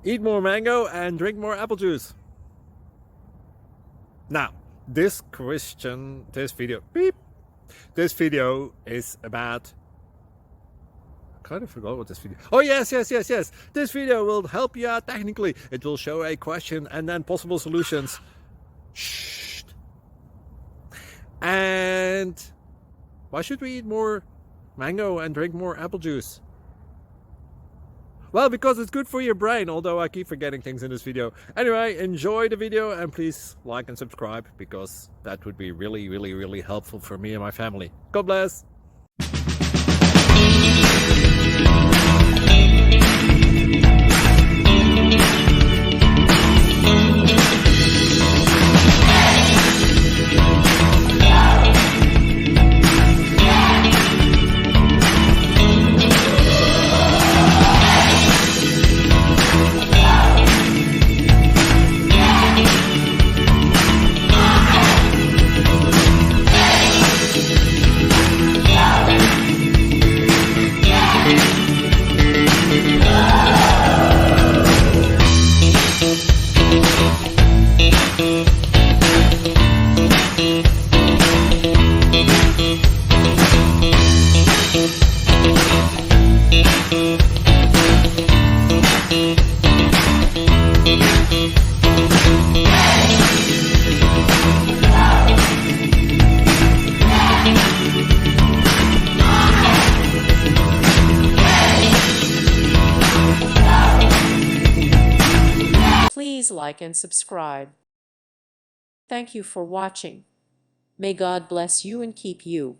Eat more mango and drink more apple juice. Now, this video is about, I kind of forgot what this video. Oh yes. This video will help you out technically. It will show a question and then possible solutions. Shh. And why should we eat more mango and drink more apple juice? Well, because it's good for your brain, although I keep forgetting things in this video. Anyway, enjoy the video and please like and subscribe, because that would be really helpful for me and my family. God bless! Please like and subscribe. Thank you for watching. May God bless you and keep you.